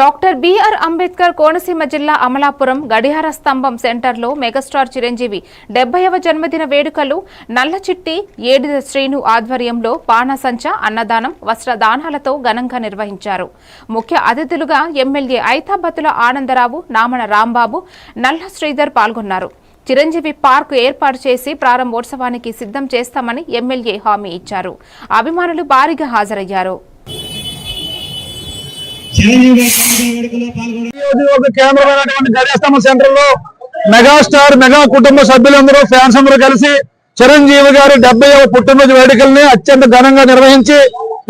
Doctor BR Ambedkar Konaseema జిల్లా అమలాపురం గడియార స్తంభం సెంటర్లో మెగాస్టార్ చిరంజీవి 70వ జన్మదిన వేడుకలు నల్లచిట్టి ఏడిద శ్రీను ఆధ్వర్యంలో బాణసంచ అన్నదానం వస్త్రదానాలతో ఘనంగా నిర్వహించారు. ముఖ్య అతిథులుగా ఎమ్మెల్యే ఐతాబత్తుల ఆనందరావు, నామన రాంబాబు, నల్ల శ్రీధర్ పాల్గొన్నారు. చిరంజీవి పార్క్ ఏర్పాటు చేసి ప్రారంభోత్సవానికి సిద్ధం చేస్తామని ఎమ్మెల్యే హామీ ఇచ్చారు. అభిమానులు భారీగా హాజరయ్యారు. కేంద్రమైనటువంటి గడియాస్తంభం సెంటర్ లో మెగాస్టార్ మెగా కుటుంబ సభ్యులందరూ ఫ్యాన్స్ అందరూ కలిసి చిరంజీవి గారి 70వ పుట్టినరోజు వేడుకల్ని అత్యంత ఘనంగా నిర్వహించి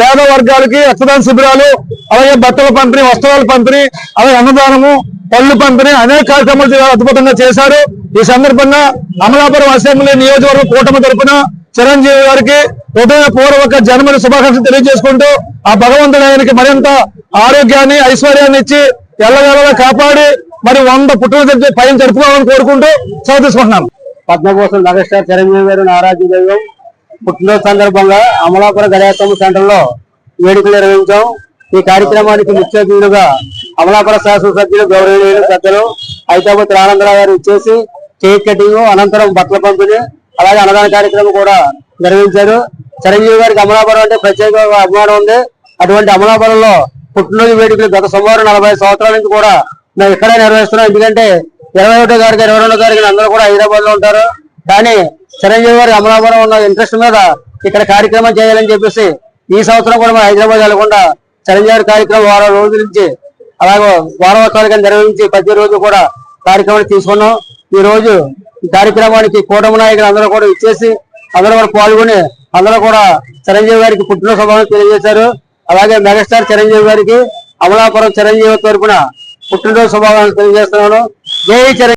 పేద వర్గాలకి రక్తదాన శిబిరాలు, అలాగే బట్టల పంపిణీ, వస్త్రాల పంపిణీ, అలాగే అన్నదానము, పళ్ళు పంపిణీ అనేక కార్యక్రమాలు అద్భుతంగా చేశారు. ఈ సందర్భంగా అమలాపురం అసెంబ్లీ నియోజకవర్గ కూటమి తరపున చిరంజీవి గారికి హృదయపూర్వక జన్మదిన శుభాకాంక్షలు తెలియజేసుకుంటూ ఆ భగవంతుడు ఆయనకి మరింత ఆరోగ్యాన్ని, ఐశ్వర్యాన్ని ఇచ్చి ఎల్లవేళలా కాపాడి మరి 100 పుట్టినరోజు పైన జరుపుకోవాలని కోరుకుంటూ సెలవు తీసుకుంటున్నాను. పద్మభూషణ్ మెగాస్టార్ చిరంజీవి గారు ఆరాధ్య దైవం పుట్టినరోజు సందర్భంగా అమలాపురం గడియాస్తంభం సెంటర్ లో వేడుకలు నిర్వహించాం. ఈ కార్యక్రమానికి ముఖ్య అతిథులుగా అమలాపురం శాసనసభ్యులు గౌరవనీయులు పెద్దలు ఐతాబత్తుల ఆనందరావు గారు ఇచ్చేసి కేక్ కటింగ్, అనంతరం బట్టల పంపిణీ, అలాగే అన్నదాన కార్యక్రమం కూడా నిర్వహించారు. చిరంజీవి గారికి అమలాపురం అంటే ప్రత్యేక అభిమానం ఉంది. అటువంటి అమలాపురంలో పుట్టినరోజు వేడుకలు గత సుమారు 40 సంవత్సరాల నుంచి కూడా మేము ఇక్కడే నిర్వహిస్తున్నాం. ఎందుకంటే 21వ తారీఖు 22వ తారీఖున అందరూ కూడా హైదరాబాద్ లో ఉంటారు. కానీ చిరంజీవి గారి అమలాపురం ఉన్న ఇంట్రెస్ట్ మీద ఇక్కడ కార్యక్రమం చేయాలని చెప్పేసి ఈ సంవత్సరం కూడా మనం హైదరాబాద్ వెళ్లకుండా చిరంజీవి గారి కార్యక్రమం 6 రోజుల నుంచి అలాగే వారోత్సవాలుగా నిర్వహించి ప్రతిరోజు కూడా కార్యక్రమాన్ని తీసుకున్నాం. ఈ రోజు ఈ కార్యక్రమానికి కూటమి నాయకులు అందరూ కూడా ఇచ్చేసి అందరూ కూడా పాల్గొని అందరూ కూడా చిరంజీవి గారికి పుట్టినరోజు శుభాకాంక్షలు తెలియజేశారు. అలాగే మెగాస్టార్ చిరంజీవి గారికి అమలాపురం చిరంజీవి తరపున పుట్టినరోజు శుభాకాంక్షలు తెలియజేస్తున్నాను. జై చిరంజీవి.